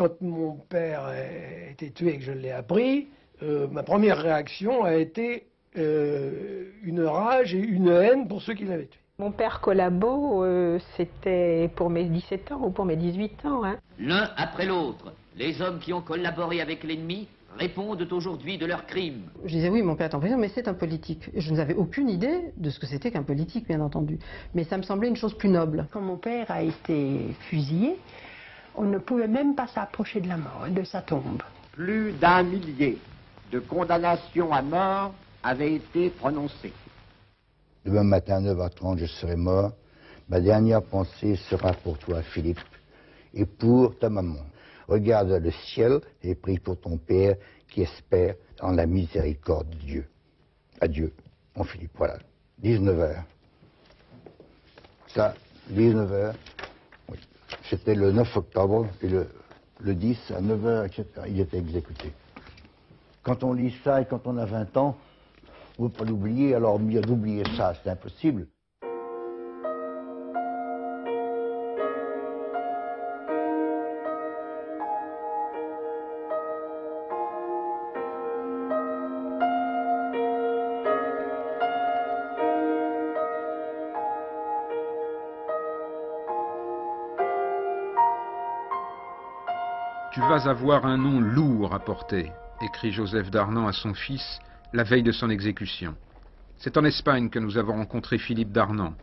Quand mon père a été tué et que je l'ai appris, ma première réaction a été une rage et une haine pour ceux qui l'avaient tué. Mon père Collabo, c'était pour mes 17 ans ou pour mes 18 ans. Hein. L'un après l'autre, les hommes qui ont collaboré avec l'ennemi répondent aujourd'hui de leurs crimes. Je disais oui, mon père est en prison, mais c'est un politique. Je n'avais aucune idée de ce que c'était qu'un politique, bien entendu. Mais ça me semblait une chose plus noble. Quand mon père a été fusillé, on ne pouvait même pas s'approcher de la mort, de sa tombe. Plus d'1 millier de condamnations à mort avaient été prononcées. Demain matin à 9h30, je serai mort. Ma dernière pensée sera pour toi, Philippe, et pour ta maman. Regarde le ciel et prie pour ton père qui espère en la miséricorde de Dieu. Adieu, mon Philippe. Voilà, 19h. Ça, 19h. Oui. C'était le 9 octobre et le 10 à 9h, etc. Il était exécuté. Quand on lit ça et quand on a 20 ans, on ne peut pas l'oublier, alors mieux d'oublier ça, c'est impossible. Tu vas avoir un nom lourd à porter, écrit Joseph Darnan à son fils la veille de son exécution. C'est en Espagne que nous avons rencontré Philippe Darnan.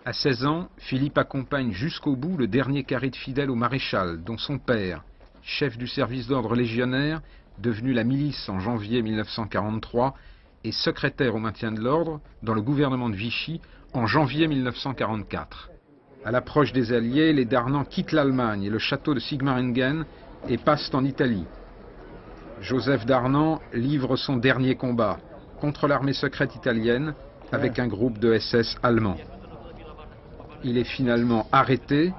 À 16 ans, Philippe accompagne jusqu'au bout le dernier carré de fidèles au maréchal, dont son père, chef du service d'ordre légionnaire, devenu la milice en janvier 1943, et secrétaire au maintien de l'ordre dans le gouvernement de Vichy en janvier 1944. À l'approche des Alliés, les Darnan quittent l'Allemagne et le château de Sigmaringen et passent en Italie. Joseph Darnan livre son dernier combat contre l'armée secrète italienne avec un groupe de SS allemands. Il est finalement arrêté,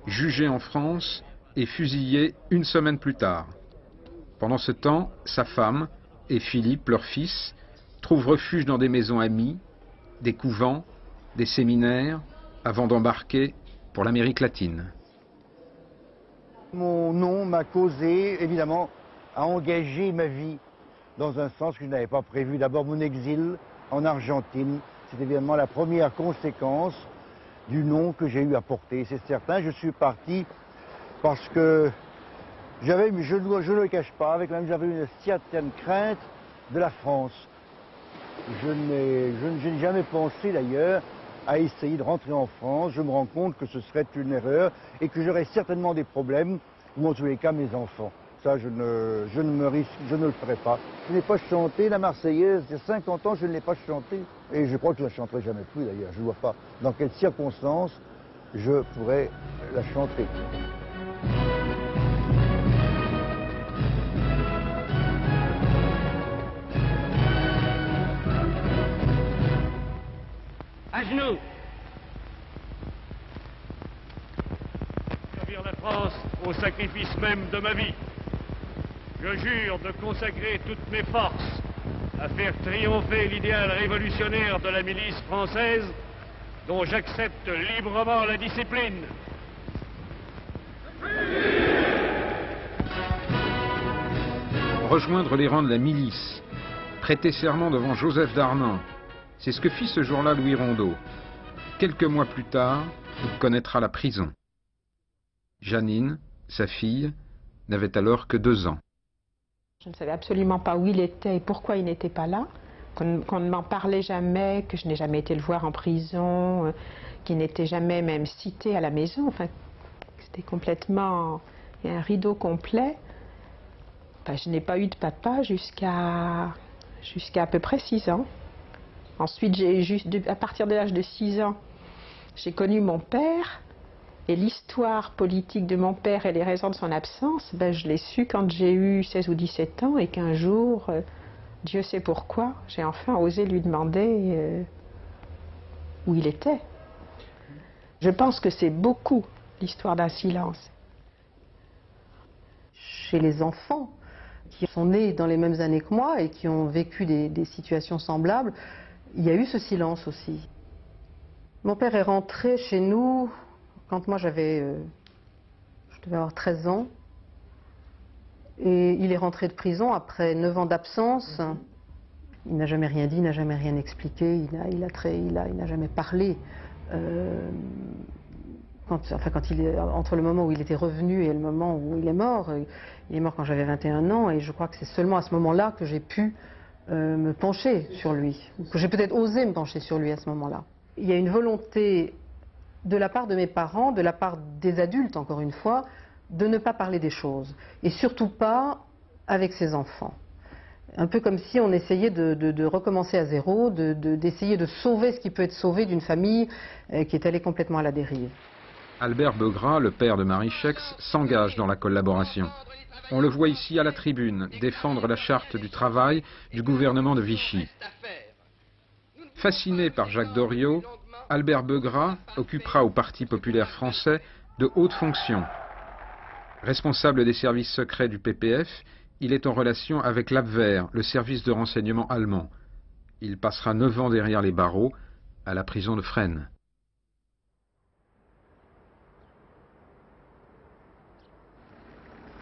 jugé en France et fusillé une semaine plus tard. Pendant ce temps, sa femme et Philippe, leur fils, trouvent refuge dans des maisons amies, des couvents, des séminaires, avant d'embarquer pour l'Amérique latine. Mon nom m'a causé, évidemment, à engager ma vie dans un sens que je n'avais pas prévu. D'abord mon exil en Argentine, c'est évidemment la première conséquence du nom que j'ai eu à porter. C'est certain, je suis parti parce que je ne le cache pas, j'avais une certaine crainte de la France. Je n'ai jamais pensé d'ailleurs à essayer de rentrer en France. Je me rends compte que ce serait une erreur et que j'aurais certainement des problèmes, ou en tous les cas mes enfants. Ça, je ne le ferai pas. Je n'ai pas chanté la Marseillaise, il y a 50 ans, je ne l'ai pas chantée. Et je crois que je ne la chanterai jamais plus d'ailleurs. Je ne vois pas dans quelles circonstances je pourrais la chanter. À genoux. Servir la France au sacrifice même de ma vie. Je jure de consacrer toutes mes forces à faire triompher l'idéal révolutionnaire de la milice française, dont j'accepte librement la discipline. Rejoindre les rangs de la milice, prêter serment devant Joseph Darnan, c'est ce que fit ce jour-là Louis Rondeau. Quelques mois plus tard, il connaîtra la prison. Janine, sa fille, n'avait alors que 2 ans. Je ne savais absolument pas où il était et pourquoi il n'était pas là, qu'on ne m'en parlait jamais, que je n'ai jamais été le voir en prison, qu'il n'était jamais même cité à la maison. Enfin, c'était complètement un rideau complet. Enfin, je n'ai pas eu de papa jusqu'à à peu près 6 ans. Ensuite, à partir de l'âge de 6 ans, j'ai connu mon père. Et l'histoire politique de mon père et les raisons de son absence, je l'ai su quand j'ai eu 16 ou 17 ans et qu'un jour, Dieu sait pourquoi, j'ai enfin osé lui demander où il était. Je pense que c'est beaucoup l'histoire d'un silence. Chez les enfants qui sont nés dans les mêmes années que moi et qui ont vécu des situations semblables, il y a eu ce silence aussi. Mon père est rentré chez nous quand moi je devais avoir 13 ans, Et il est rentré de prison après 9 ans d'absence. Il n'a jamais rien dit, il n'a jamais rien expliqué, il n'a jamais parlé. Entre le moment où il était revenu et le moment où il est mort quand j'avais 21 ans, et je crois que c'est seulement à ce moment-là que j'ai pu me pencher sur lui, que j'ai peut-être osé me pencher sur lui à ce moment-là. Il y a une volonté de la part de mes parents, de la part des adultes encore une fois, de ne pas parler des choses, et surtout pas avec ses enfants. Un peu comme si on essayait de recommencer à zéro, d'essayer de sauver ce qui peut être sauvé d'une famille qui est allée complètement à la dérive. Albert Beugras, le père de Marie Schex, s'engage dans la collaboration. On le voit ici à la tribune défendre la charte du travail du gouvernement de Vichy. Fasciné par Jacques Doriot, Albert Beugras occupera au Parti populaire français de hautes fonctions. Responsable des services secrets du PPF, il est en relation avec l'Abwehr, le service de renseignement allemand. Il passera 9 ans derrière les barreaux, à la prison de Fresnes.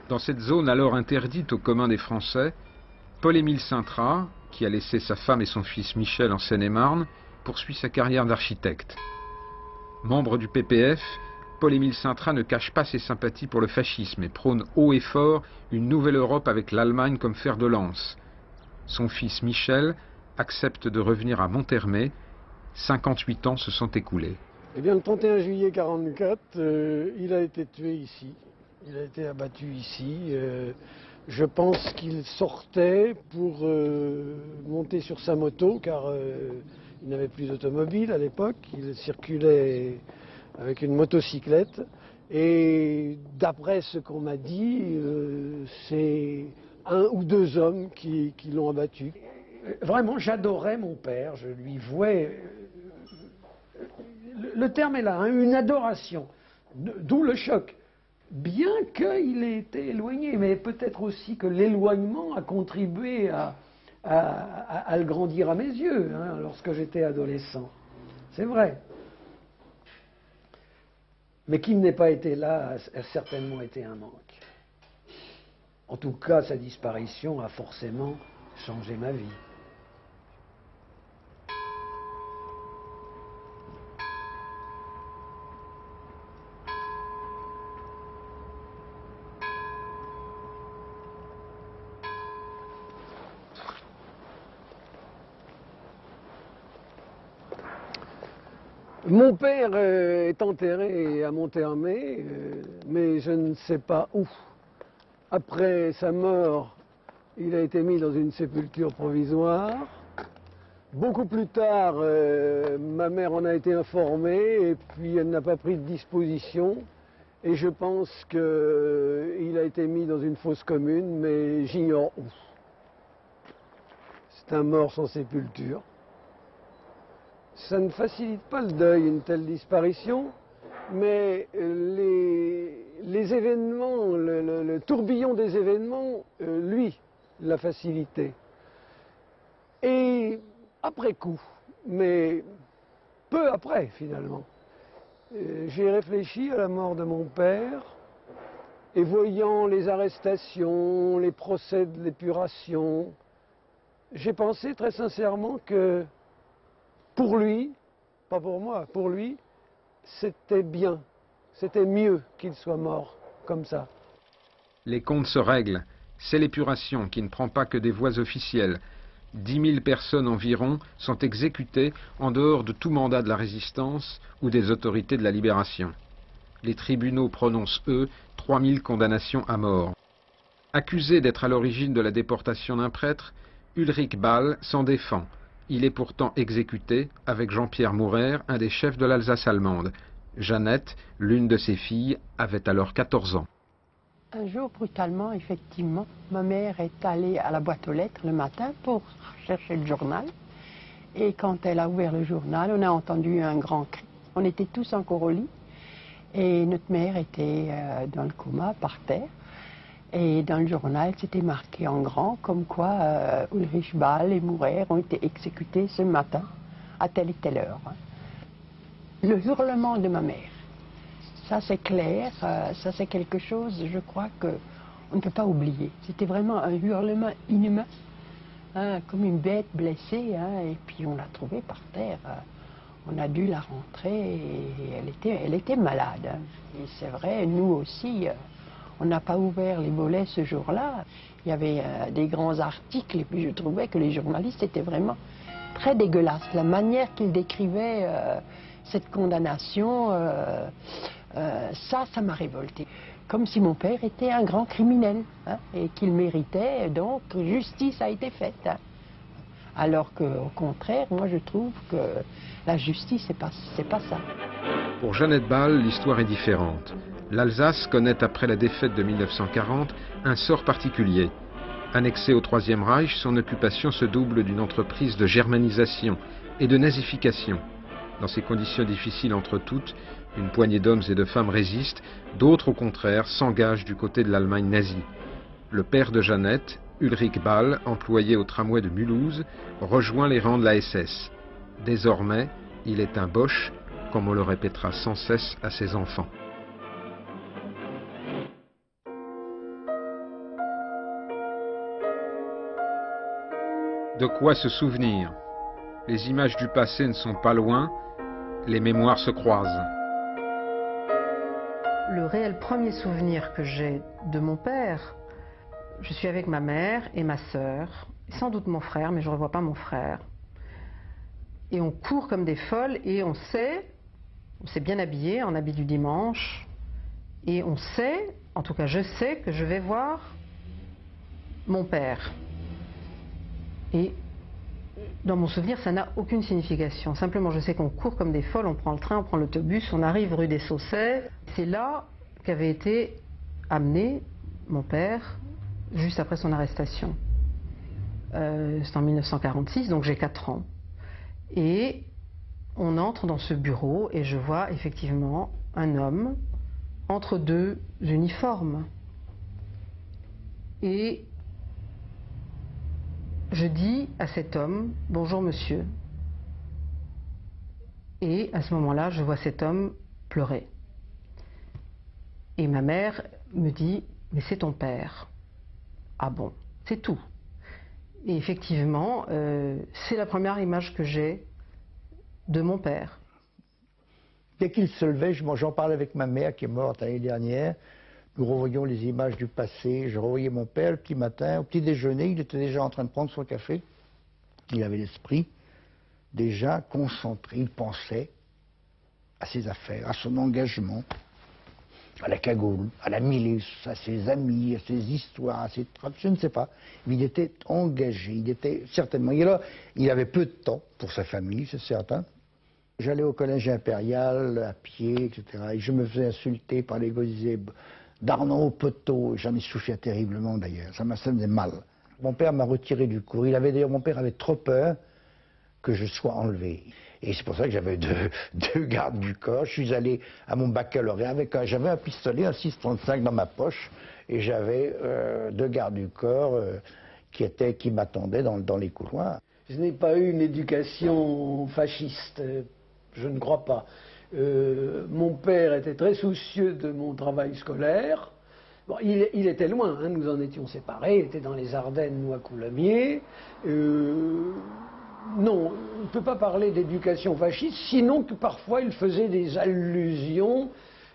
Dans cette zone alors interdite au commun des Français, Paul-Émile Cintra, qui a laissé sa femme et son fils Michel en Seine-et-Marne, poursuit sa carrière d'architecte. Membre du PPF, Paul-Émile Cintra ne cache pas ses sympathies pour le fascisme et prône haut et fort une nouvelle Europe avec l'Allemagne comme fer de lance. Son fils Michel accepte de revenir à Monthermé. 58 ans se sont écoulés. Eh bien, le 31 juillet 1944, il a été tué ici. Il a été abattu ici. Je pense qu'il sortait pour monter sur sa moto, car il n'avait plus d'automobile à l'époque. Il circulait avec une motocyclette. Et d'après ce qu'on m'a dit, c'est 1 ou 2 hommes qui l'ont abattu. Vraiment, j'adorais mon père. Je lui vouais... Le terme est là, hein, une adoration. D'où le choc. Bien qu'il ait été éloigné, mais peut-être aussi que l'éloignement a contribué à le grandir à mes yeux, hein, lorsque j'étais adolescent. C'est vrai. Mais qu'il n'ait pas été là a certainement été un manque. En tout cas, sa disparition a forcément changé ma vie. Mon père est enterré à Monthermé, mais je ne sais pas où. Après sa mort, il a été mis dans une sépulture provisoire. Beaucoup plus tard, ma mère en a été informée et puis elle n'a pas pris de disposition. Et je pense qu'il a été mis dans une fosse commune, mais j'ignore où. C'est un mort sans sépulture. Ça ne facilite pas le deuil, une telle disparition, mais les événements, le tourbillon des événements, lui, l'a facilité. Et après coup, mais peu après finalement, j'ai réfléchi à la mort de mon père, et voyant les arrestations, les procès de l'épuration, j'ai pensé très sincèrement que pour lui, pas pour moi, pour lui, c'était bien, c'était mieux qu'il soit mort comme ça. Les comptes se règlent. C'est l'épuration qui ne prend pas que des voies officielles. 10 000 personnes environ sont exécutées en dehors de tout mandat de la résistance ou des autorités de la libération. Les tribunaux prononcent, eux, 3 000 condamnations à mort. Accusé d'être à l'origine de la déportation d'un prêtre, Ulrich Ball s'en défend. Il est pourtant exécuté avec Jean-Pierre Mourer, un des chefs de l'Alsace allemande. Jeannette, l'une de ses filles, avait alors 14 ans. Un jour, brutalement, effectivement, ma mère est allée à la boîte aux lettres le matin pour chercher le journal. Et quand elle a ouvert le journal, on a entendu un grand cri. On était tous encore au lit. Et notre mère était dans le coma, par terre. Et dans le journal, c'était marqué en grand, comme quoi Ulrich Ball et Mourer ont été exécutés ce matin, à telle et telle heure. Le hurlement de ma mère, ça c'est clair, ça c'est quelque chose, je crois que on ne peut pas oublier. C'était vraiment un hurlement inhumain, hein, comme une bête blessée, hein, et puis on l'a trouvée par terre. On a dû la rentrer et elle était malade. Hein. Et c'est vrai, nous aussi, on n'a pas ouvert les volets ce jour-là. Il y avait des grands articles et puis je trouvais que les journalistes étaient vraiment très dégueulasses. La manière qu'ils décrivaient cette condamnation, ça m'a révolté. Comme si mon père était un grand criminel, hein, et qu'il méritait, donc justice a été faite. Hein. Alors qu'au contraire, moi je trouve que la justice, c'est pas ça. Pour Jeannette Ball, l'histoire est différente. L'Alsace connaît après la défaite de 1940 un sort particulier. Annexée au Troisième Reich, son occupation se double d'une entreprise de germanisation et de nazification. Dans ces conditions difficiles entre toutes, une poignée d'hommes et de femmes résistent, d'autres au contraire s'engagent du côté de l'Allemagne nazie. Le père de Jeannette, Ulrich Ball, employé au tramway de Mulhouse, rejoint les rangs de la SS. Désormais, il est un Boche, comme on le répétera sans cesse à ses enfants. De quoi se souvenir? Les images du passé ne sont pas loin, les mémoires se croisent. Le réel premier souvenir que j'ai de mon père, je suis avec ma mère et ma sœur, sans doute mon frère, mais je ne revois pas mon frère. Et on court comme des folles et on s'est bien habillé en habit du dimanche. Et on sait, en tout cas je sais, que je vais voir mon père. Et dans mon souvenir, ça n'a aucune signification. Simplement, je sais qu'on court comme des folles, on prend le train, on prend l'autobus, on arrive rue des Saussets. C'est là qu'avait été amené mon père, juste après son arrestation. C'est en 1946, donc j'ai 4 ans. Et on entre dans ce bureau et je vois effectivement un homme entre deux uniformes. Et je dis à cet homme, « Bonjour monsieur ». Et à ce moment-là, je vois cet homme pleurer. Et ma mère me dit, « Mais c'est ton père ». Ah bon, c'est tout. Et effectivement, c'est la première image que j'ai de mon père. Dès qu'il se levait, j'en parlais avec ma mère qui est morte l'année dernière. Nous revoyions les images du passé. Je revoyais mon père le petit matin, au petit déjeuner, il était déjà en train de prendre son café. Il avait l'esprit déjà concentré, il pensait à ses affaires, à son engagement, à la cagoule, à la milice, à ses amis, à ses histoires, à ses traces, je ne sais pas. Mais il était engagé, il était certainement... Il avait peu de temps pour sa famille, c'est certain. J'allais au collège impérial, à pied, etc. Et je me faisais insulter par les gars, ils disaient Darnan au poteau. J'en ai souffert terriblement d'ailleurs, ça faisait mal. Mon père m'a retiré du cours. Mon père avait trop peur que je sois enlevé. Et c'est pour ça que j'avais deux gardes du corps. Je suis allé à mon baccalauréat j'avais un pistolet, un 6,35 dans ma poche, et j'avais 2 gardes du corps qui m'attendaient dans les couloirs. Je n'ai pas eu une éducation fasciste, je ne crois pas. Mon père était très soucieux de mon travail scolaire. Bon, il était loin, hein, nous en étions séparés, il était dans les Ardennes, nous à Coulommiers. Non, on ne peut pas parler d'éducation fasciste, sinon que parfois il faisait des allusions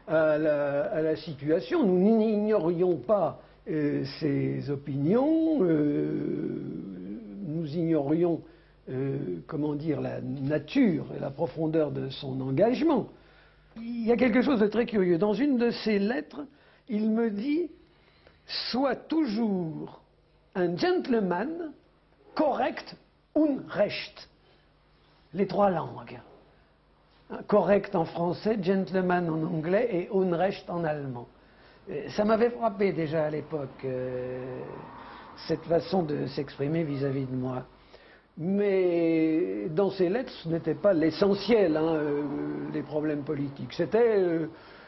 à la situation. Nous n'ignorions pas ses opinions, nous ignorions, comment dire, la nature et la profondeur de son engagement. Il y a quelque chose de très curieux. Dans une de ses lettres, il me dit « Sois toujours un gentleman, correct, Unrecht ». Les 3 langues. Correct en français, gentleman en anglais et Unrecht en allemand. Ça m'avait frappé déjà à l'époque, cette façon de s'exprimer vis-à-vis de moi. Mais dans ces lettres, ce n'était pas l'essentiel, hein, des problèmes politiques. C'était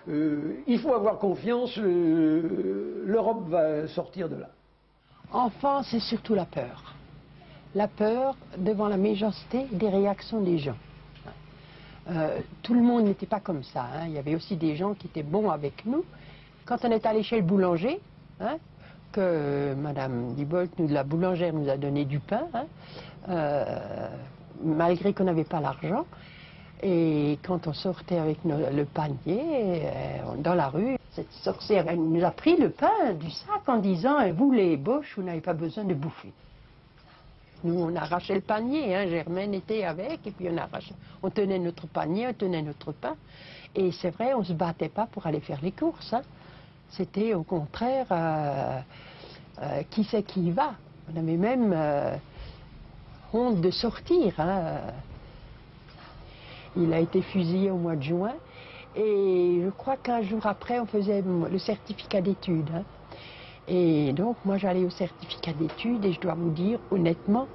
il faut avoir confiance, l'Europe va sortir de là. Enfant, c'est surtout la peur. La peur devant la méchanceté des réactions des gens. Tout le monde n'était pas comme ça. Hein. Il y avait aussi des gens qui étaient bons avec nous. Quand on est allé chez le boulanger, hein, que Madame Diebold, la boulangère, nous a donné du pain, malgré qu'on n'avait pas l'argent. Et quand on sortait avec le panier dans la rue, cette sorcière, elle nous a pris le pain du sac en disant « Vous les boches, vous n'avez pas besoin de bouffer ». Nous, on arrachait le panier, Germaine était avec, et puis on tenait notre panier, on tenait notre pain. Et c'est vrai, on ne se battait pas pour aller faire les courses. C'était au contraire, qui c'est qui y va. On avait même honte de sortir. Il a été fusillé au mois de juin, et je crois qu'un jour après, on faisait le certificat d'études. Et donc, moi, j'allais au certificat d'études, et je dois vous dire, honnêtement,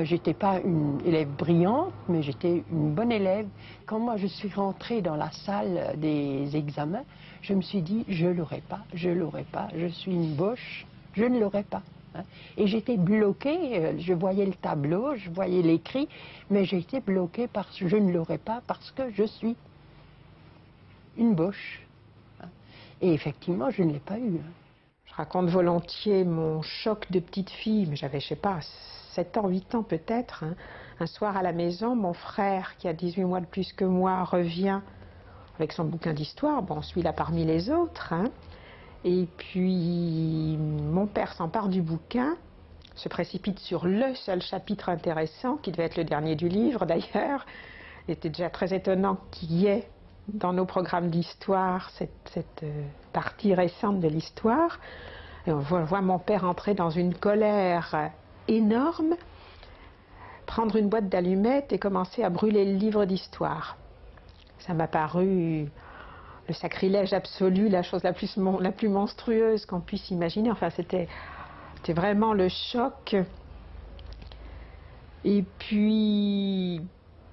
j'étais pas une élève brillante, mais j'étais une bonne élève. Quand moi, je suis rentrée dans la salle des examens, je me suis dit, je l'aurai pas, je suis une boche, je ne l'aurai pas. Et j'étais bloquée, je voyais le tableau, je voyais l'écrit, mais j'étais bloquée parce que je ne l'aurais pas, parce que je suis une boche. Et effectivement, je ne l'ai pas eu. Je raconte volontiers mon choc de petite fille, mais j'avais, je sais pas, 7 ans, 8 ans peut-être. Un soir à la maison, mon frère, qui a 18 mois de plus que moi, revient avec son bouquin d'histoire. Bon, celui-là parmi les autres. Et puis, mon père s'empare du bouquin, se précipite sur le seul chapitre intéressant, qui devait être le dernier du livre d'ailleurs. Il était déjà très étonnant qu'il y ait dans nos programmes d'histoire cette partie récente de l'histoire. Et on voit mon père entrer dans une colère énorme, prendre une boîte d'allumettes et commencer à brûler le livre d'histoire. Ça m'a paru le sacrilège absolu, la chose la plus monstrueuse qu'on puisse imaginer. Enfin, c'était vraiment le choc. Et puis,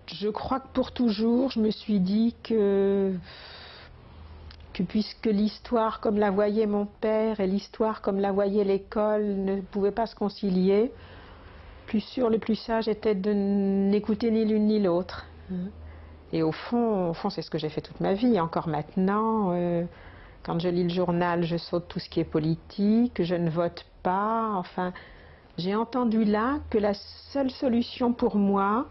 je crois que pour toujours, je me suis dit que puisque l'histoire comme la voyait mon père et l'histoire comme la voyait l'école ne pouvaient pas se concilier, plus sûr, le plus sage était de n'écouter ni l'une ni l'autre. Et au fond, c'est ce que j'ai fait toute ma vie. Encore maintenant, quand je lis le journal, je saute tout ce qui est politique, je ne vote pas. Enfin, j'ai entendu là que la seule solution pour moi,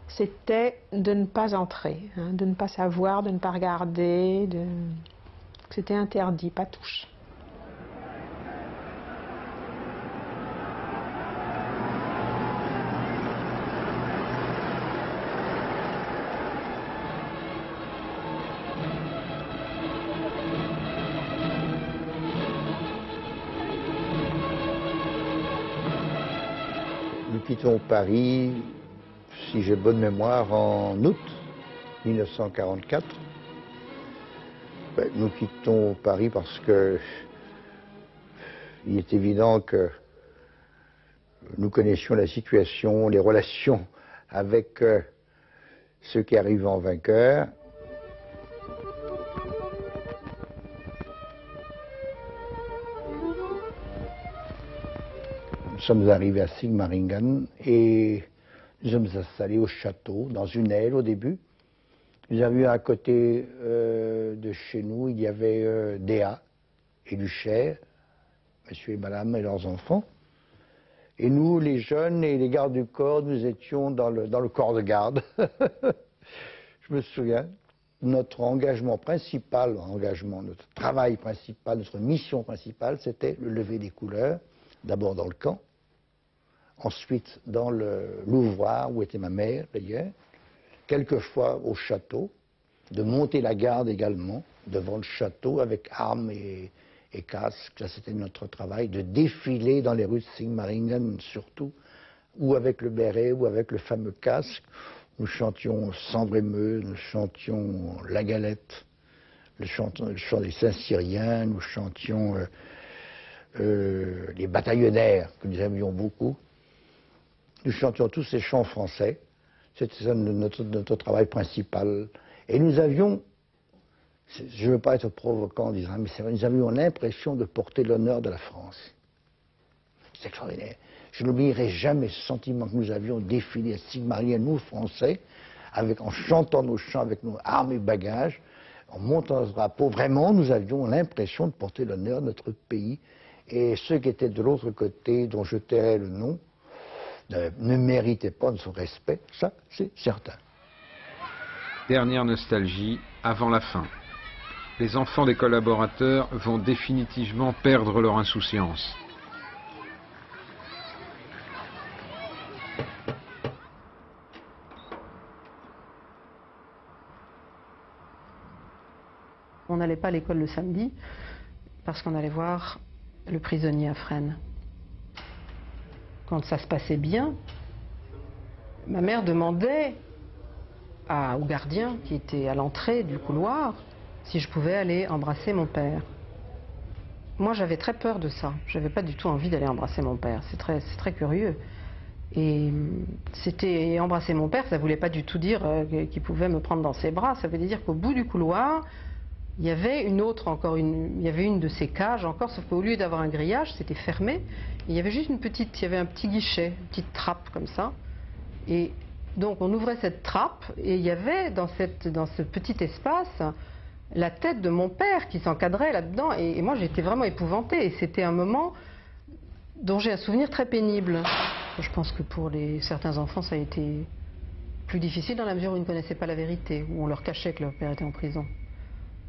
c'était de ne pas entrer, de ne pas savoir, de ne pas regarder, que c'était interdit, pas touche. Nous quittons Paris, si j'ai bonne mémoire, en août 1944. Nous quittons Paris parce que il est évident que nous connaissions la situation, les relations avec ceux qui arrivent en vainqueur. Nous sommes arrivés à Sigmaringen et nous sommes installés au château, dans une aile au début. Nous avions à côté de chez nous, il y avait Déa et Luchère, monsieur et madame et leurs enfants. Et nous, les jeunes et les gardes du corps, nous étions dans le corps de garde. Je me souviens, notre engagement principal, notre travail principal, notre mission principale, c'était le lever des couleurs, d'abord dans le camp, ensuite dans l'ouvroir où était ma mère d'ailleurs, quelquefois au château, de monter la garde également devant le château avec armes et casques. Ça, c'était notre travail, de défiler dans les rues de Sigmaringen surtout, ou avec le béret, ou avec le fameux casque. Nous chantions Sambre et Meuse, nous chantions La Galette, le chant des Saint-Cyriens, nous chantions les bataillonnaires, que nous aimions beaucoup. Nous chantions tous ces chants français. C'était notre travail principal. Et nous avions, je ne veux pas être provocant en disant, mais c'est vrai, nous avions l'impression de porter l'honneur de la France. C'est extraordinaire. Je n'oublierai jamais ce sentiment que nous avions défilé à Sigmaringen, nous Français, en chantant nos chants avec nos armes et bagages, en montant ce drapeau. Vraiment, nous avions l'impression de porter l'honneur de notre pays Et ceux qui étaient de l'autre côté, dont je tairai le nom, ne méritaient pas de son respect, ça c'est certain. Dernière nostalgie avant la fin. Les enfants des collaborateurs vont définitivement perdre leur insouciance. On n'allait pas à l'école le samedi parce qu'on allait voir le prisonnier à Fresnes. Quand ça se passait bien, ma mère demandait au gardien qui était à l'entrée du couloir si je pouvais aller embrasser mon père. Moi, j'avais très peur de ça. Je n'avais pas du tout envie d'aller embrasser mon père. C'est très curieux. Et embrasser mon père, ça ne voulait pas du tout dire qu'il pouvait me prendre dans ses bras. Ça voulait dire qu'au bout du couloir, il y avait une de ces cages encore, sauf qu'au lieu d'avoir un grillage, c'était fermé. Il y avait juste il y avait un petit guichet, une petite trappe comme ça. Et donc on ouvrait cette trappe et il y avait dans ce petit espace la tête de mon père qui s'encadrait là-dedans. Et moi j'étais vraiment épouvantée. Et c'était un moment dont j'ai un souvenir très pénible. Je pense que pour certains enfants ça a été plus difficile dans la mesure où ils ne connaissaient pas la vérité, où on leur cachait que leur père était en prison.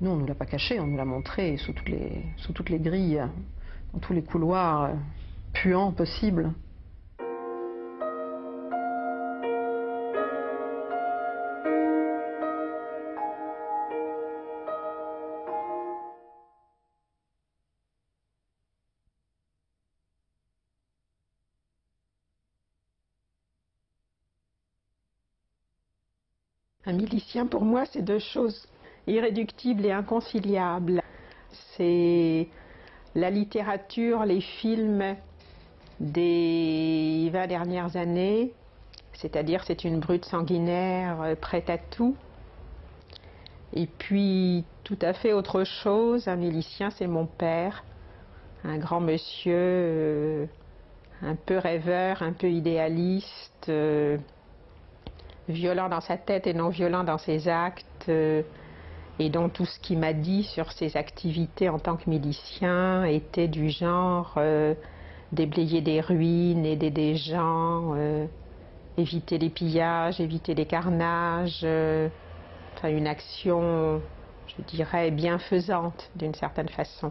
Nous, on ne nous l'a pas caché, on nous l'a montré sous toutes les grilles, dans tous les couloirs puants possibles. Un milicien, pour moi, c'est deux choses irréductibles et inconciliables. C'est la littérature, les films des 20 dernières années, c'est-à-dire c'est une brute sanguinaire prête à tout. Et puis, tout à fait autre chose, un milicien, c'est mon père, un grand monsieur, un peu rêveur, un peu idéaliste, violent dans sa tête et non violent dans ses actes, et dont tout ce qu'il m'a dit sur ses activités en tant que milicien était du genre déblayer des ruines, aider des gens, éviter les pillages, éviter les carnages, enfin une action, je dirais, bienfaisante d'une certaine façon.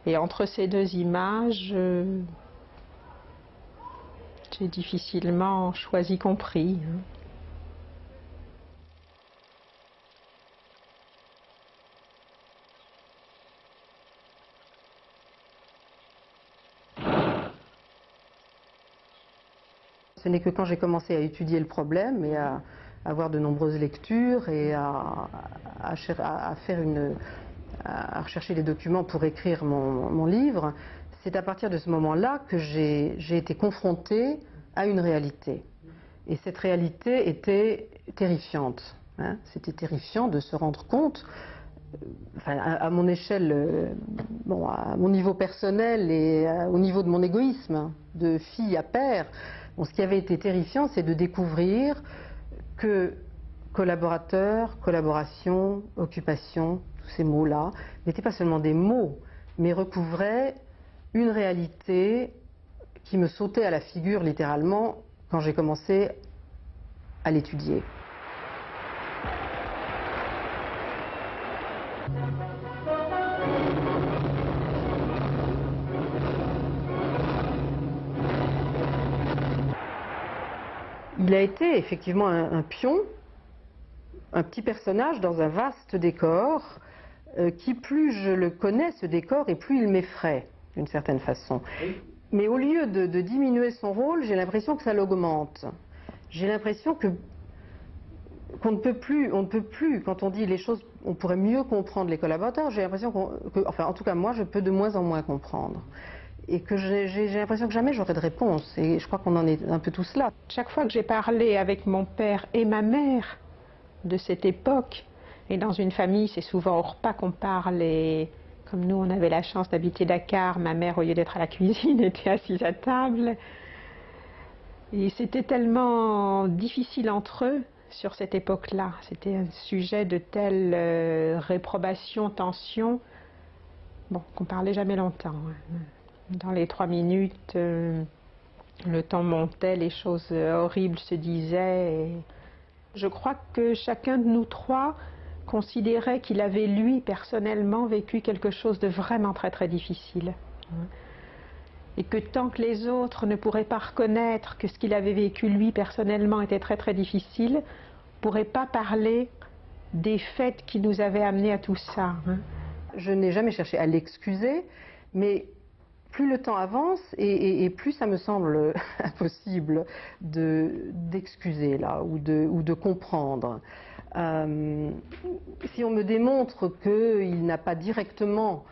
Et entre ces deux images, j'ai difficilement choisi compris. Ce n'est que quand j'ai commencé à étudier le problème et à avoir de nombreuses lectures et à rechercher les documents pour écrire mon livre, c'est à partir de ce moment-là que j'ai été confrontée à une réalité. Et cette réalité était terrifiante. Hein. C'était terrifiant de se rendre compte, à mon échelle, à mon niveau personnel et au niveau de mon égoïsme, de fille à père. Ce qui avait été terrifiant, c'est de découvrir que collaborateur, collaboration, occupation, tous ces mots-là, n'étaient pas seulement des mots, mais recouvraient une réalité qui me sautait à la figure littéralement quand j'ai commencé à l'étudier. Il a été effectivement un pion, un petit personnage dans un vaste décor, qui plus je le connais, ce décor, et plus il m'effraie, d'une certaine façon. Mais au lieu de diminuer son rôle, j'ai l'impression que ça l'augmente. J'ai l'impression qu'on ne peut plus, quand on dit les choses, on pourrait mieux comprendre les collaborateurs, j'ai l'impression en tout cas moi, je peux de moins en moins comprendre. Et que j'ai l'impression que jamais j'aurai de réponse. Et je crois qu'on en est un peu tous là. Chaque fois que j'ai parlé avec mon père et ma mère de cette époque, et dans une famille, c'est souvent au repas qu'on parle, et comme nous, on avait la chance d'habiter Dakar, ma mère, au lieu d'être à la cuisine, était assise à table. Et c'était tellement difficile entre eux sur cette époque-là. C'était un sujet de telle réprobation, tension, bon, qu'on parlait jamais longtemps. Dans les 3 minutes, le temps montait, les choses horribles se disaient. Et je crois que chacun de nous trois considérait qu'il avait, lui, personnellement, vécu quelque chose de vraiment très très difficile. Et que tant que les autres ne pourraient pas reconnaître que ce qu'il avait vécu, lui, personnellement, était très très difficile, ne pourraient pas parler des faits qui nous avaient amenés à tout ça. Je n'ai jamais cherché à l'excuser, mais plus le temps avance et plus ça me semble impossible d'excuser là ou de comprendre. Si on me démontre qu'il n'a pas directement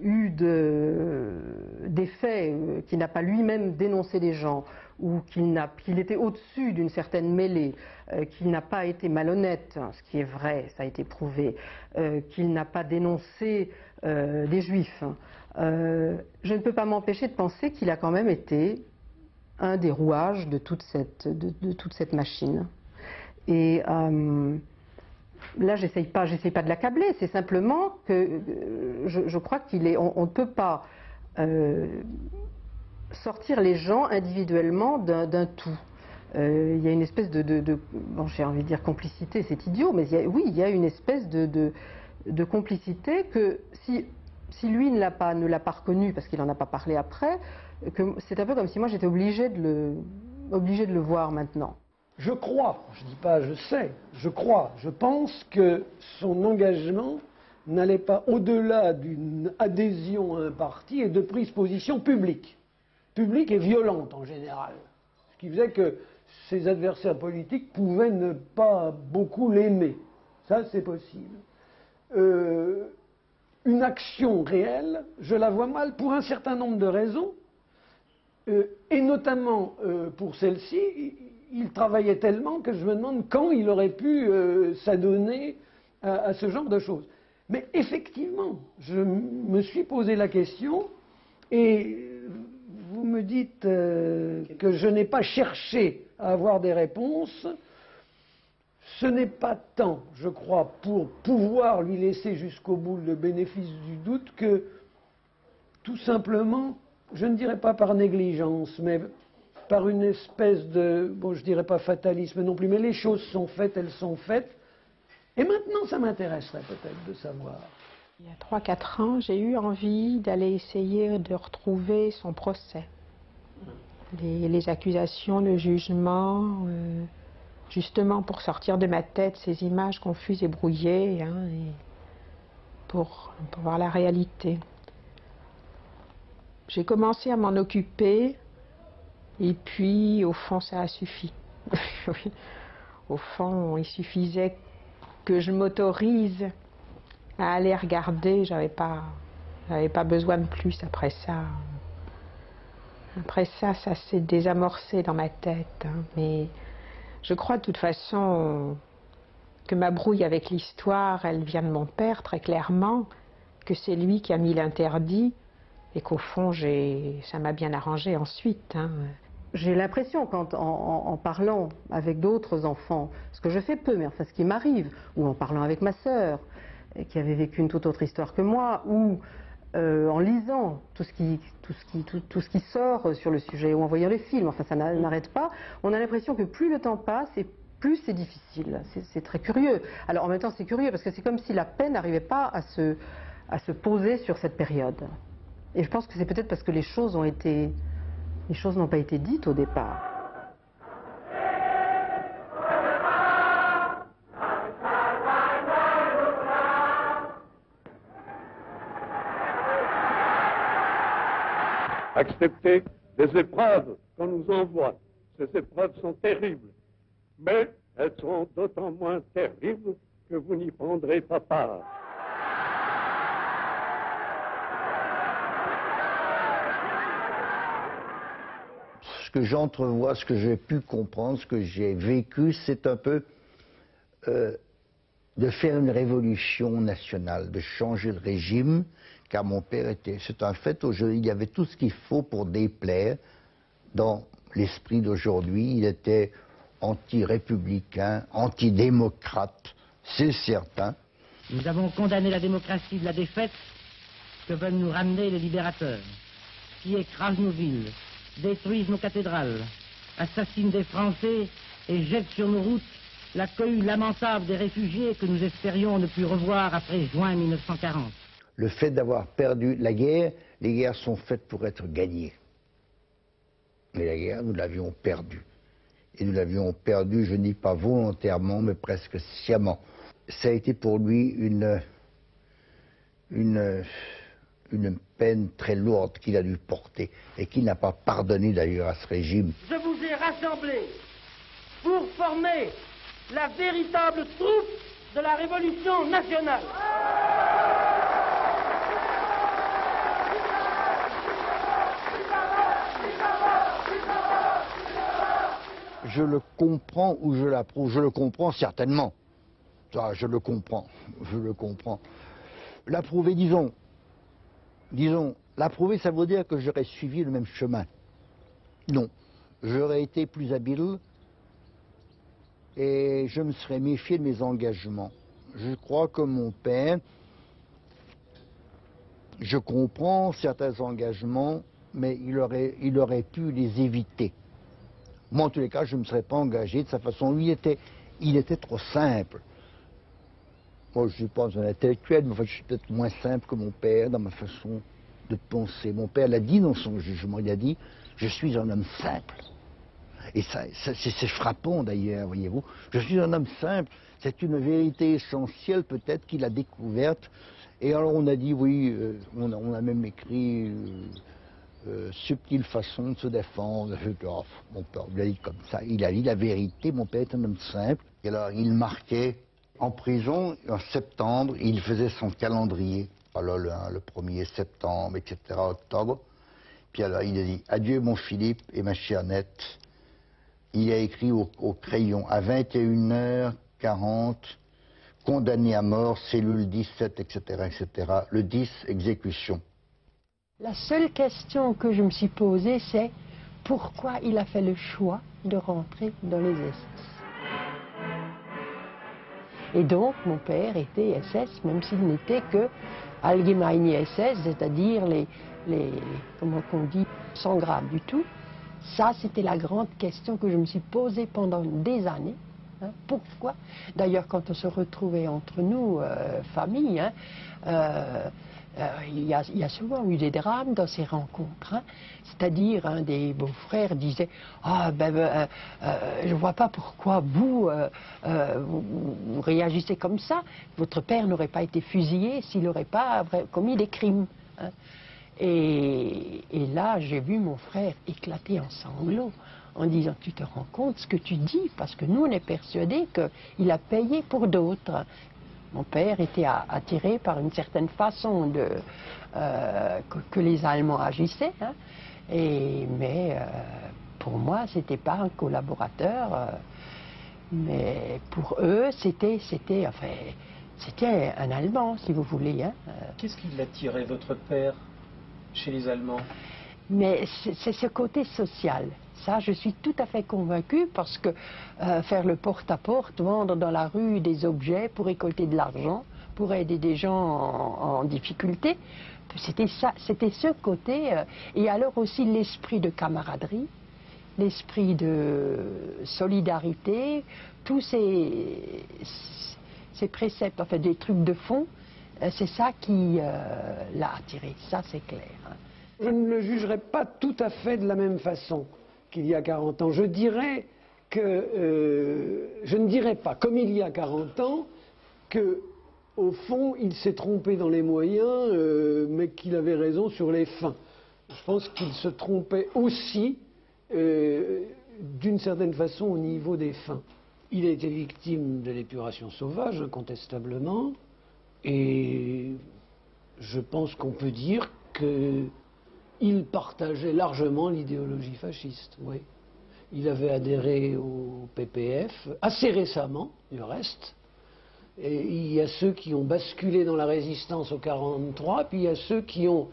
eu des faits, qu'il n'a pas lui-même dénoncé des gens, ou qu'il était au-dessus d'une certaine mêlée, qu'il n'a pas été malhonnête, ce qui est vrai, ça a été prouvé, qu'il n'a pas dénoncé des juifs, je ne peux pas m'empêcher de penser qu'il a quand même été un des rouages de toute cette machine. Et là, j'essaye pas de l'accabler, c'est simplement que je crois on ne peut pas sortir les gens individuellement d'un tout. Il y a une espèce bon, j'ai envie de dire complicité, c'est idiot, mais il y a une espèce de complicité que si lui ne l'a pas reconnu parce qu'il n'en a pas parlé après, c'est un peu comme si moi j'étais obligée de le voir maintenant. Je crois, je ne dis pas je sais, je crois, je pense que son engagement n'allait pas au-delà d'une adhésion à un parti et de prise de position publique et violente en général. Ce qui faisait que ses adversaires politiques pouvaient ne pas beaucoup l'aimer. Ça, c'est possible. Une action réelle, je la vois mal pour un certain nombre de raisons, et notamment pour celle-ci. Il travaillait tellement que je me demande quand il aurait pu s'adonner à ce genre de choses. Mais effectivement, je me suis posé la question et vous me dites que je n'ai pas cherché à avoir des réponses. Ce n'est pas tant, je crois, pour pouvoir lui laisser jusqu'au bout le bénéfice du doute que tout simplement, je ne dirais pas par négligence, mais par une espèce de, bon, je dirais pas fatalisme non plus, mais les choses sont faites, elles sont faites. Et maintenant, ça m'intéresserait peut-être de savoir. Il y a 3-4 ans, j'ai eu envie d'aller essayer de retrouver son procès. Les accusations, le jugement, justement pour sortir de ma tête ces images confuses et brouillées, et pour voir la réalité. J'ai commencé à m'en occuper. Et puis, au fond, ça a suffi. Au fond, il suffisait que je m'autorise à aller regarder. J'avais pas besoin de plus après ça. Après ça, ça s'est désamorcé dans ma tête. Mais je crois de toute façon que ma brouille avec l'histoire, elle vient de mon père, très clairement, que c'est lui qui a mis l'interdit, et qu'au fond, ça m'a bien arrangé ensuite. J'ai l'impression, en parlant avec d'autres enfants, ce que je fais peu, mais enfin ce qui m'arrive, ou en parlant avec ma sœur, qui avait vécu une toute autre histoire que moi, ou en lisant tout ce qui sort sur le sujet, ou en voyant les films, enfin ça n'arrête pas, on a l'impression que plus le temps passe et plus c'est difficile. C'est très curieux. Alors en même temps c'est curieux parce que c'est comme si la peine n'arrivait pas à se poser sur cette période. Et je pense que c'est peut-être parce que les choses n'ont pas été dites au départ. Acceptez des épreuves qu'on nous envoie. Ces épreuves sont terribles, mais elles seront d'autant moins terribles que vous n'y prendrez pas part. Ce que j'entrevois, ce que j'ai pu comprendre, ce que j'ai vécu, c'est un peu de faire une révolution nationale, de changer le régime, car mon père était, c'est un fait, il y avait tout ce qu'il faut pour déplaire dans l'esprit d'aujourd'hui. Il était anti-républicain, anti-démocrate, c'est certain. Nous avons condamné la démocratie de la défaite que veulent nous ramener les libérateurs, qui écrasent nos villes, détruisent nos cathédrales, assassinent des Français et jettent sur nos routes la cohue lamentable des réfugiés que nous espérions ne plus revoir après juin 1940. Le fait d'avoir perdu la guerre, les guerres sont faites pour être gagnées. Mais la guerre, nous l'avions perdue. Et nous l'avions perdue, je ne dis pas volontairement, mais presque sciemment. Ça a été pour lui une peine très lourde qu'il a dû porter et qu'il n'a pas pardonné d'ailleurs à ce régime. Je vous ai rassemblés pour former la véritable troupe de la Révolution nationale. Je le comprends ou je l'approuve. Je le comprends certainement. Ça, je le comprends. Je le comprends. L'approuver, disons, l'approuver, ça veut dire que j'aurais suivi le même chemin. Non. J'aurais été plus habile et je me serais méfié de mes engagements. Je crois que mon père, je comprends certains engagements, mais il aurait pu les éviter. Moi, en tous les cas, je ne me serais pas engagé de sa façon. Lui, il était trop simple. Moi, je ne suis pas un intellectuel, mais enfin, je suis peut-être moins simple que mon père dans ma façon de penser. Mon père l'a dit dans son jugement, il a dit « Je suis un homme simple ». Et ça c'est frappant d'ailleurs, voyez-vous. Je suis un homme simple. C'est une vérité essentielle peut-être qu'il a découverte. Et alors on a dit, oui, on a même écrit... subtile façon de se défendre. Oh, mon père lui a dit comme ça. Il a dit la vérité. Mon père est un homme simple. Et alors, il marquait en prison, en septembre, il faisait son calendrier. Alors, le 1er septembre, etc., octobre. Puis alors, il a dit adieu, mon Philippe et ma chère Annette. Il a écrit au crayon à 21h40, condamné à mort, cellule 17, etc., etc. Le 10, exécution. La seule question que je me suis posée, c'est pourquoi il a fait le choix de rentrer dans les SS. Et donc, mon père était SS, même s'il n'était que Allgemeine SS, c'est-à-dire comment on dit, sans grade du tout. Ça, c'était la grande question que je me suis posée pendant des années. Hein, pourquoi? D'ailleurs, quand on se retrouvait entre nous, famille, hein, il y a souvent eu des drames dans ces rencontres. Hein. C'est-à-dire, un des beaux-frères disait « Ah, je ne vois pas pourquoi vous réagissez comme ça. Votre père n'aurait pas été fusillé s'il n'aurait pas commis des crimes. Hein. » Et là, j'ai vu mon frère éclater en sanglots en disant « Tu te rends compte ce que tu dis? Parce que nous, on est persuadés qu'il a payé pour d'autres. » Mon père était attiré par une certaine façon que les Allemands agissaient. Hein. Mais pour moi, ce n'était pas un collaborateur. Mais pour eux, c'était un Allemand, si vous voulez. Hein. Qu'est-ce qui l'attirait, votre père, chez les Allemands? Mais c'est ce côté social. Ça, je suis tout à fait convaincue parce que faire le porte-à-porte, vendre dans la rue des objets pour récolter de l'argent, pour aider des gens en difficulté, c'était ça, c'était ce côté. Et alors aussi l'esprit de camaraderie, l'esprit de solidarité, tous ces préceptes, enfin des trucs de fond, c'est ça qui l'a attiré, ça c'est clair. Hein. Je ne le jugerai pas tout à fait de la même façon qu'il y a 40 ans. Je dirais que, je ne dirais pas, comme il y a 40 ans, qu'au fond, il s'est trompé dans les moyens, mais qu'il avait raison sur les fins. Je pense qu'il se trompait aussi, d'une certaine façon, au niveau des fins. Il a été victime de l'épuration sauvage, incontestablement, et je pense qu'on peut dire qu'il partageait largement l'idéologie fasciste, oui. Il avait adhéré au PPF, assez récemment, du reste. Et il y a ceux qui ont basculé dans la résistance au 43, puis il y a ceux qui ont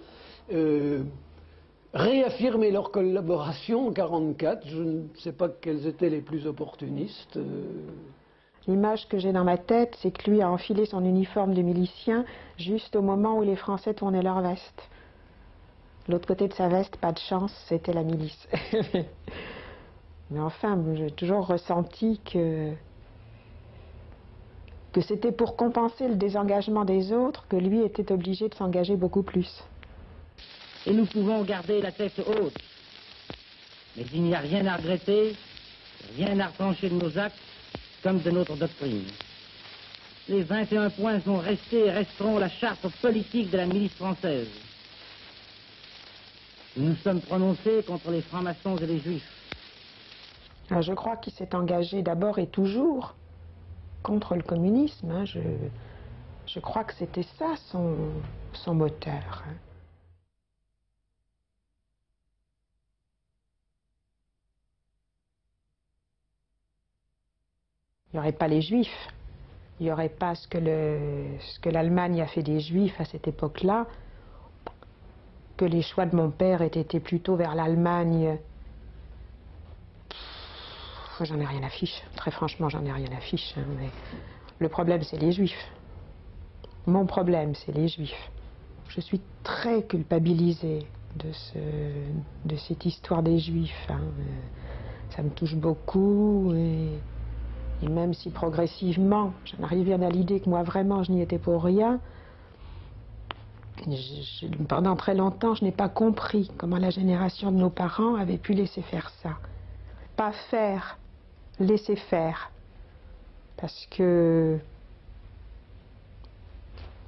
réaffirmé leur collaboration en 44. Je ne sais pas quels étaient les plus opportunistes. L'image que j'ai dans ma tête, c'est que lui a enfilé son uniforme de milicien juste au moment où les Français tournaient leur veste. L'autre côté de sa veste, pas de chance, c'était la milice. Mais enfin, j'ai toujours ressenti que c'était pour compenser le désengagement des autres que lui était obligé de s'engager beaucoup plus. Et nous pouvons garder la tête haute. Mais il n'y a rien à regretter, rien à retrancher de nos actes, comme de notre doctrine. Les 21 points sont restés et resteront la charte politique de la milice française. Nous nous sommes prononcés contre les francs-maçons et les juifs. Alors je crois qu'il s'est engagé d'abord et toujours contre le communisme. Hein. Je crois que c'était ça son moteur. Hein. Il n'y aurait pas les Juifs, il n'y aurait pas ce que l'Allemagne a fait des Juifs à cette époque-là, que les choix de mon père aient été plutôt vers l'Allemagne. J'en ai rien à fiche, très franchement j'en ai rien à fiche, hein, mais le problème c'est les Juifs. Mon problème c'est les Juifs. Je suis très culpabilisée de cette histoire des Juifs. Hein. Ça me touche beaucoup et même si progressivement j'en arrive bien à l'idée que moi vraiment je n'y étais pour rien, pendant très longtemps je n'ai pas compris comment la génération de nos parents avait pu laisser faire ça. Pas faire, laisser faire. Parce que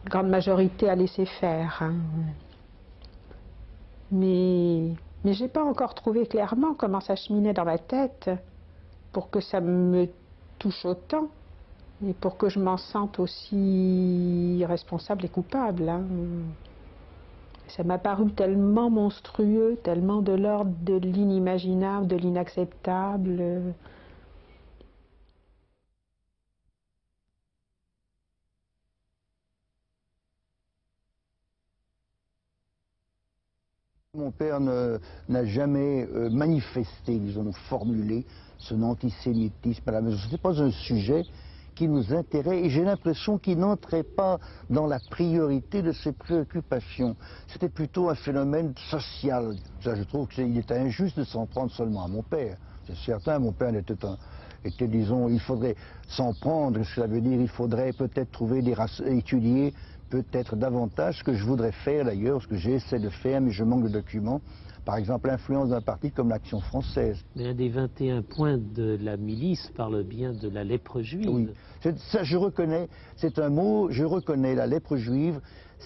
la grande majorité a laissé faire. Hein. Mais j'ai pas encore trouvé clairement comment ça cheminait dans ma tête pour que ça me touche autant et pour que je m'en sente aussi responsable et coupable. Hein. Ça m'a paru tellement monstrueux, tellement de l'ordre de l'inimaginable, de l'inacceptable. Mon père n'a jamais manifesté, disons, formulé son antisémitisme à la maison. Ce n'était pas un sujet qui nous intéresse et j'ai l'impression qu'il n'entrait pas dans la priorité de ses préoccupations. C'était plutôt un phénomène social. Ça, je trouve qu'il était injuste de s'en prendre seulement à mon père. C'est certain, mon père était, disons, il faudrait s'en prendre, ce que ça veut dire, il faudrait peut-être trouver étudier peut-être davantage, ce que je voudrais faire d'ailleurs, ce que j'essaie de faire, mais je manque de documents. Par exemple, l'influence d'un parti comme l'Action française. Mais un des 21 points de la milice parle bien de la lèpre juive. Oui, ça je reconnais, c'est un mot, je reconnais la lèpre juive,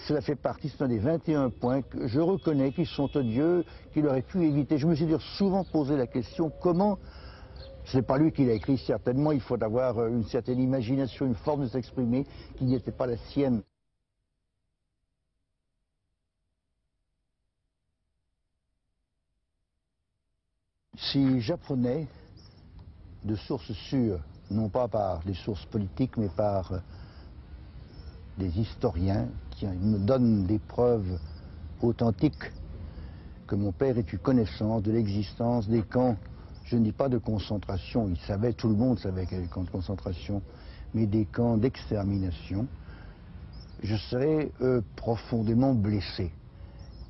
cela fait partie, c'est un des 21 points que je reconnais qui sont odieux, qu'il aurait pu éviter. Je me suis souvent posé la question, comment, ce n'est pas lui qui l'a écrit certainement, il faut avoir une certaine imagination, une forme de s'exprimer qui n'était pas la sienne. Si j'apprenais de sources sûres, non pas par des sources politiques, mais par des historiens qui me donnent des preuves authentiques que mon père ait eu connaissance de l'existence des camps, je ne dis pas de concentration, il savait, tout le monde savait qu'il y avait des camps de concentration, mais des camps d'extermination, je serais profondément blessé.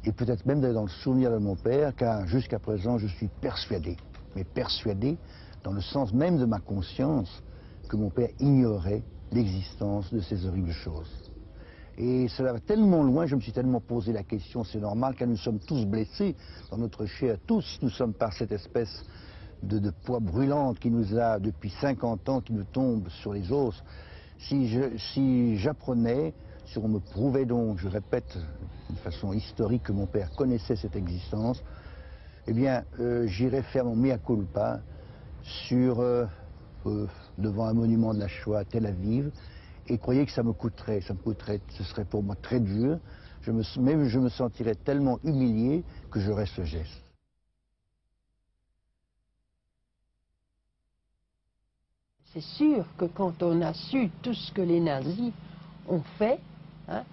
Et peut-être même dans le souvenir de mon père, car jusqu'à présent je suis persuadé, mais persuadé dans le sens même de ma conscience, que mon père ignorait l'existence de ces horribles choses. Et cela va tellement loin, je me suis tellement posé la question, c'est normal, car nous sommes tous blessés dans notre chair, tous nous sommes par cette espèce de poids brûlante qui nous a depuis 50 ans, qui nous tombe sur les os. Si j'apprenais, si on me prouvait donc, je répète, d'une façon historique, que mon père connaissait cette existence, eh bien, j'irais faire mon mea culpa devant un monument de la Shoah à Tel Aviv, et croyez que ça me coûterait, ce serait pour moi très dur, même je me sentirais tellement humilié que j'aurais ce geste. C'est sûr que quand on a su tout ce que les nazis ont fait, hein,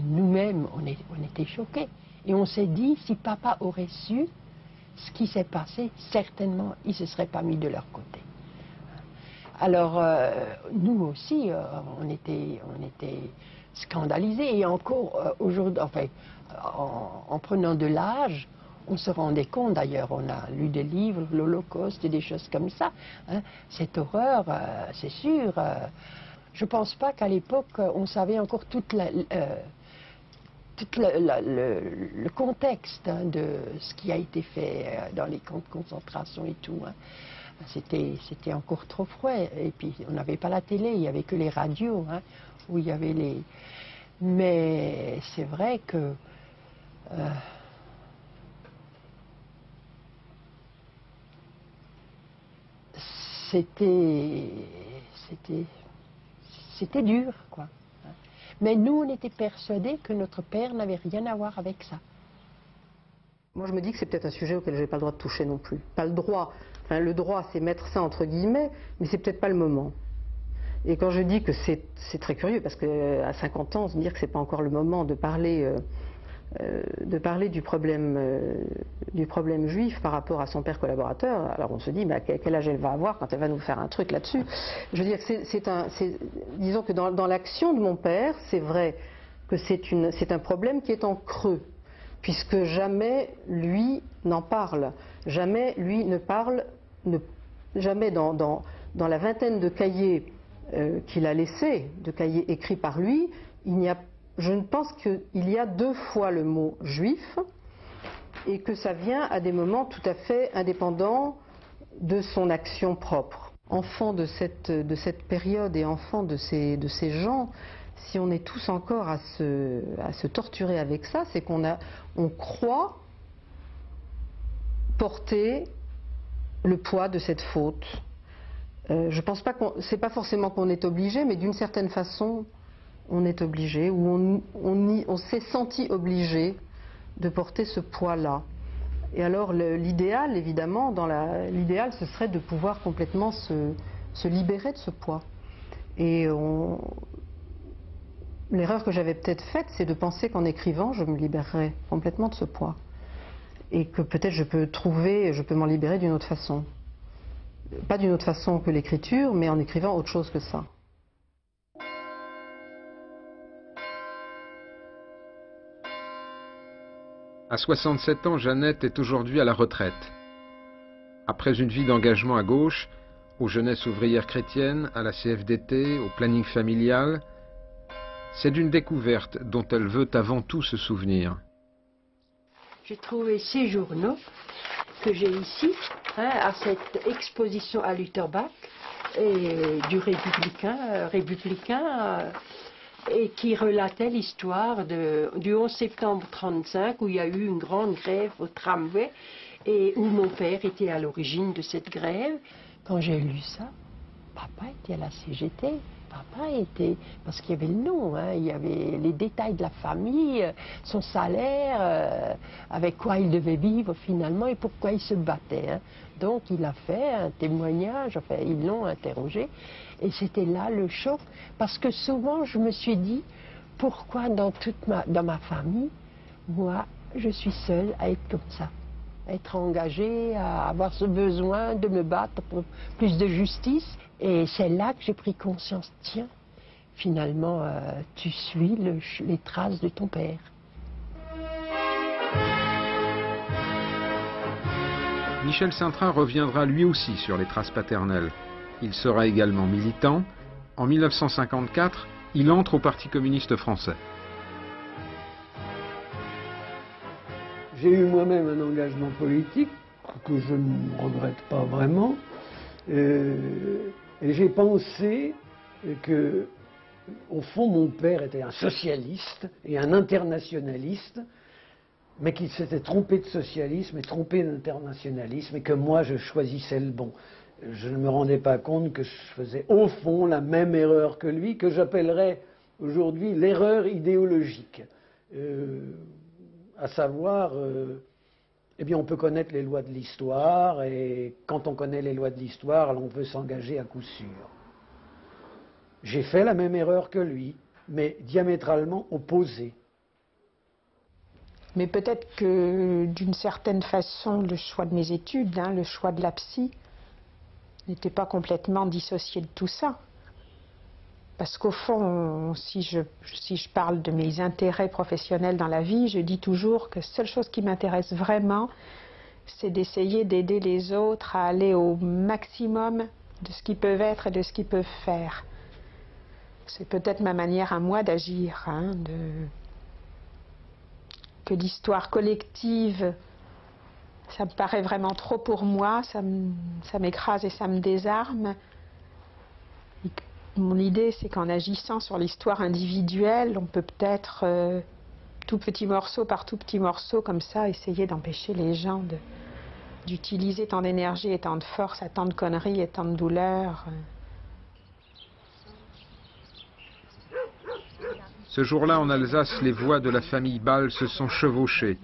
nous-mêmes, on était choqués. Et on s'est dit, si papa aurait su ce qui s'est passé, certainement, il ne se serait pas mis de leur côté. Alors, nous aussi, on était scandalisés. Et encore aujourd'hui, enfin, en prenant de l'âge, on se rendait compte, d'ailleurs, on a lu des livres, l'Holocauste et des choses comme ça. Hein, cette horreur, c'est sûr. Je ne pense pas qu'à l'époque, on savait encore tout le contexte hein, de ce qui a été fait dans les camps de concentration et tout. Hein. C'était encore trop froid. Et puis, on n'avait pas la télé, il n'y avait que les radios, hein, où il y avait les... Mais c'est vrai que... C'était dur, quoi. Mais nous, on était persuadés que notre père n'avait rien à voir avec ça. Moi, je me dis que c'est peut-être un sujet auquel je n'ai pas le droit de toucher non plus. Pas le droit. Enfin, le droit, c'est mettre ça entre guillemets, mais c'est peut-être pas le moment. Et quand je dis que c'est très curieux, parce qu'à 50 ans, se dire que c'est pas encore le moment de parler du problème juif par rapport à son père collaborateur, alors on se dit, bah, quel âge elle va avoir quand elle va nous faire un truc là-dessus. Je veux dire que disons que dans l'action de mon père, c'est vrai que c'est un problème qui est en creux, puisque jamais lui n'en parle, jamais lui ne parle, jamais dans la vingtaine de cahiers qu'il a laissés, de cahiers écrits par lui, je ne pense qu'il y a 2 fois le mot juif et que ça vient à des moments tout à fait indépendants de son action propre. Enfant de cette période et enfant de ces gens, si on est tous encore à se torturer avec ça, c'est on croit porter le poids de cette faute. Je pense pas c'est pas forcément qu'on est obligé, mais d'une certaine façon, on est obligé, ou on s'est senti obligé de porter ce poids-là. Et alors l'idéal, évidemment, l'idéal, ce serait de pouvoir complètement se libérer de ce poids. Et l'erreur que j'avais peut-être faite, c'est de penser qu'en écrivant, je me libérerais complètement de ce poids. Et que peut-être je peux m'en libérer d'une autre façon. Pas d'une autre façon que l'écriture, mais en écrivant autre chose que ça. À 67 ans, Jeannette est aujourd'hui à la retraite. Après une vie d'engagement à gauche, aux jeunesses ouvrières chrétiennes, à la CFDT, au planning familial, c'est d'une découverte dont elle veut avant tout se souvenir. J'ai trouvé ces journaux que j'ai ici, hein, à cette exposition à Lutterbach, et du républicain, et qui relatait l'histoire du 11 septembre 1935, où il y a eu une grande grève au tramway, et où mon père était à l'origine de cette grève. Quand j'ai lu ça, papa était à la CGT. Papa était, parce qu'il y avait le nom, hein, il y avait les détails de la famille, son salaire, avec quoi il devait vivre finalement et pourquoi il se battait. Hein. Donc il a fait un témoignage, enfin ils l'ont interrogé, et c'était là le choc, parce que souvent je me suis dit, pourquoi dans ma famille, moi je suis seule à être comme ça, à être engagée, à avoir ce besoin de me battre pour plus de justice. Et c'est là que j'ai pris conscience, tiens, finalement, tu suis les traces de ton père. Michel Saintrain reviendra lui aussi sur les traces paternelles. Il sera également militant. En 1954, il entre au Parti communiste français. J'ai eu moi-même un engagement politique que je ne regrette pas vraiment. Et j'ai pensé que, au fond, mon père était un socialiste et un internationaliste, mais qu'il s'était trompé de socialisme et trompé d'internationalisme, et que moi, je choisissais le bon. Je ne me rendais pas compte que je faisais, au fond, la même erreur que lui, que j'appellerais aujourd'hui l'erreur idéologique. À savoir... eh bien, on peut connaître les lois de l'histoire, et quand on connaît les lois de l'histoire, on peut s'engager à coup sûr. J'ai fait la même erreur que lui, mais diamétralement opposée. Mais peut-être que, d'une certaine façon, le choix de mes études, hein, le choix de la psy, n'étais pas complètement dissociée de tout ça. Parce qu'au fond, si je parle de mes intérêts professionnels dans la vie, je dis toujours que la seule chose qui m'intéresse vraiment, c'est d'essayer d'aider les autres à aller au maximum de ce qu'ils peuvent être et de ce qu'ils peuvent faire. C'est peut-être ma manière à moi d'agir, hein, que l'histoire collective, ça me paraît vraiment trop pour moi, ça m'écrase et ça me désarme. Mon idée, c'est qu'en agissant sur l'histoire individuelle, on peut peut-être, tout petit morceau par tout petit morceau, comme ça, essayer d'empêcher les gens d'utiliser tant d'énergie et tant de force à tant de conneries et tant de douleurs. Ce jour-là, en Alsace, les voix de la famille Ball se sont chevauchées.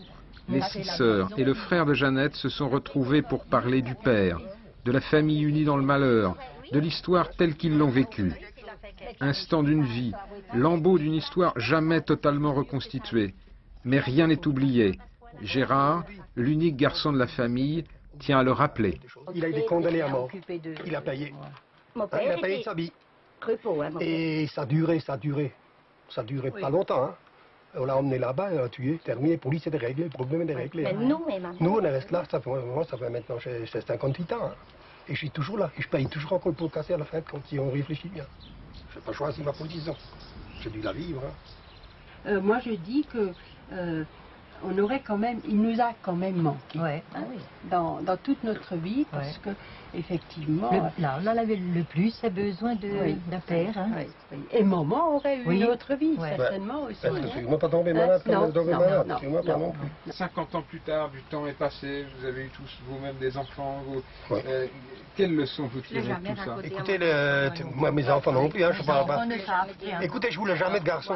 Les 6 sœurs et le frère de Jeannette se sont retrouvés pour parler du père, de la famille unie dans le malheur, de l'histoire telle qu'ils l'ont vécue. Instant d'une vie, lambeau d'une histoire jamais totalement reconstituée. Mais rien n'est oublié. Gérard, l'unique garçon de la famille, tient à le rappeler. Il a été condamné à mort. Il a payé. Il a payé de sa vie. Et ça a duré. Ça a duré pas longtemps. Hein. On l'a emmené là-bas, on l'a tué, terminé, police est réglé, le problème est réglé. Nous, on reste là, ça fait maintenant 58 ans. Hein. Et je suis toujours là, et je paye toujours encore pour casser à la fin quand on réfléchit bien. Je n'ai pas choisi ma position, j'ai dû la vivre. Hein. Moi je dis que on aurait quand même, il nous a quand même manqué dans toute notre vie, parce que effectivement... Là, on en avait le plus besoin d'un père. Hein. Et maman aurait eu une autre vie, certainement aussi. Tu ne pas tombé malade comme tombé malade, tu ne pas non plus. 50 ans plus tard, du temps est passé, vous avez eu tous vous-même des enfants. Quelles leçons vous tirez de tout ça? Écoutez, moi mes enfants non plus, hein, je parle pas. Écoutez, je voulais jamais de garçon.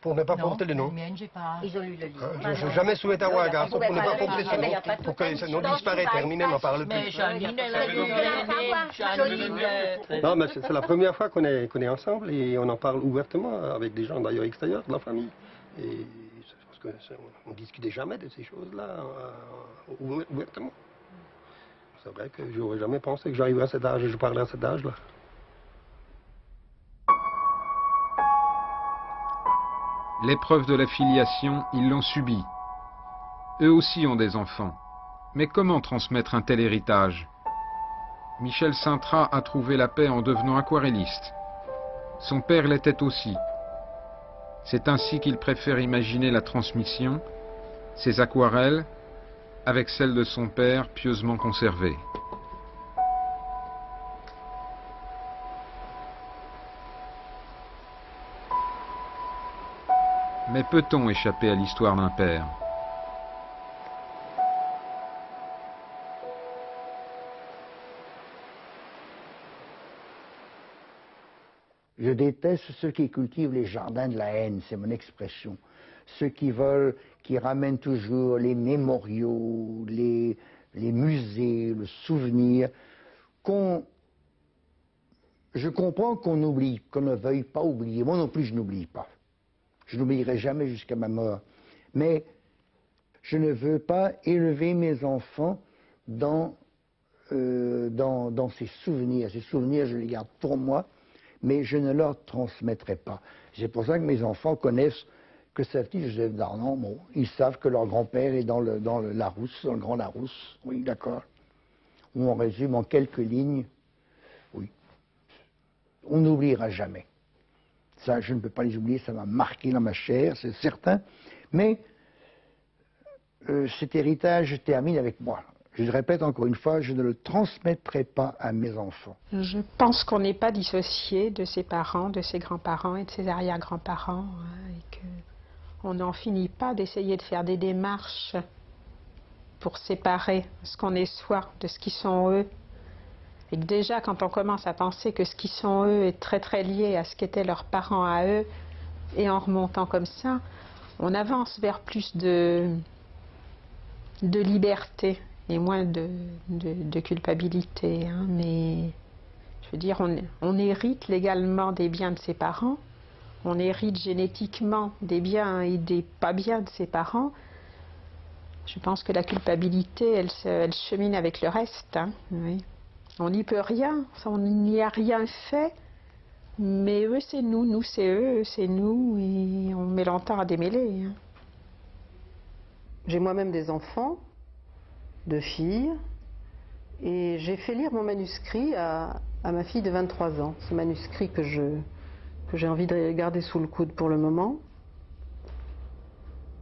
Pour ne pas porter le nom. Ils ont eu le livre. Je n'ai jamais souhaité avoir un garçon pour ne pas porter ce nom, pour que ce nom disparaisse, terminé, on n'en parle plus. Non, mais c'est la première fois qu'on est ensemble et on en parle ouvertement avec des gens d'ailleurs extérieurs de la famille. Et parce qu'on ne discutait jamais de ces choses-là ouvertement. C'est vrai que je n'aurais jamais pensé que j'arriverais à cet âge et je parlerais à cet âge-là. L'épreuve de la filiation, ils l'ont subie. Eux aussi ont des enfants. Mais comment transmettre un tel héritage? Michel Sintra a trouvé la paix en devenant aquarelliste. Son père l'était aussi. C'est ainsi qu'il préfère imaginer la transmission, ses aquarelles, avec celles de son père pieusement conservées. Mais peut-on échapper à l'histoire d'un père? Je déteste ceux qui cultivent les jardins de la haine, c'est mon expression. Ceux qui veulent, qui ramènent toujours les mémoriaux, les musées, le souvenir. Je comprends qu'on oublie, qu'on ne veuille pas oublier. Moi non plus, je n'oublie pas. Je n'oublierai jamais jusqu'à ma mort. Mais je ne veux pas élever mes enfants dans ces souvenirs. Ces souvenirs, je les garde pour moi, mais je ne leur transmettrai pas. C'est pour ça que mes enfants connaissent que savent-ils Joseph Darnan. Bon, ils savent que leur grand-père est dans le Larousse, dans le Grand Larousse. Oui, d'accord. Où on résume en quelques lignes. Oui. On n'oubliera jamais. Ça, je ne peux pas les oublier, ça m'a marqué dans ma chair, c'est certain. Mais cet héritage termine avec moi. Je le répète encore une fois, je ne le transmettrai pas à mes enfants. Je pense qu'on n'est pas dissocié de ses parents, de ses grands-parents et de ses arrière-grands-parents. Et qu'on n'en finit pas d'essayer de faire des démarches pour séparer ce qu'on est soi de ce qui sont eux. Et que déjà, quand on commence à penser que ce qui sont eux est très très lié à ce qu'étaient leurs parents à eux, et en remontant comme ça, on avance vers plus de liberté et moins de culpabilité. Hein. Mais je veux dire, on hérite légalement des biens de ses parents, on hérite génétiquement des biens et des pas biens de ses parents. Je pense que la culpabilité, elle chemine avec le reste. Hein. Oui. On n'y peut rien, on n'y a rien fait. Mais eux, c'est nous c'est eux, c'est nous, et on met longtemps à démêler. Hein. J'ai moi-même des enfants, 2 filles, et j'ai fait lire mon manuscrit à ma fille de 23 ans. Ce manuscrit que j'ai envie de garder sous le coude pour le moment.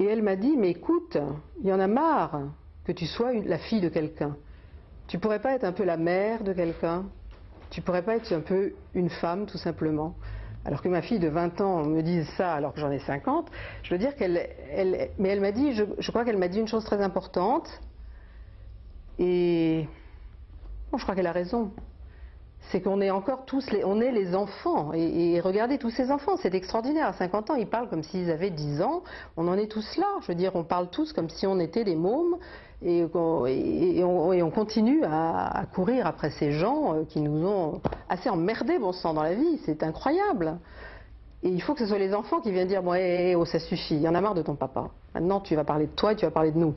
Et elle m'a dit, mais écoute, il y en a marre que tu sois la fille de quelqu'un. Tu pourrais pas être un peu la mère de quelqu'un? Tu pourrais pas être un peu une femme, tout simplement? Alors que ma fille de 20 ans me dise ça alors que j'en ai 50, je veux dire mais elle m'a dit, je crois qu'elle m'a dit une chose très importante, et bon, je crois qu'elle a raison. C'est qu'on est encore tous, on est les enfants, et regardez tous ces enfants, c'est extraordinaire. À 50 ans, ils parlent comme s'ils avaient 10 ans, on en est tous là. Je veux dire, on parle tous comme si on était des mômes, et on continue à courir après ces gens qui nous ont assez emmerdés, bon sang, dans la vie, c'est incroyable. Et il faut que ce soit les enfants qui viennent dire, bon, oh, ça suffit, il y en a marre de ton papa. Maintenant, tu vas parler de toi et tu vas parler de nous.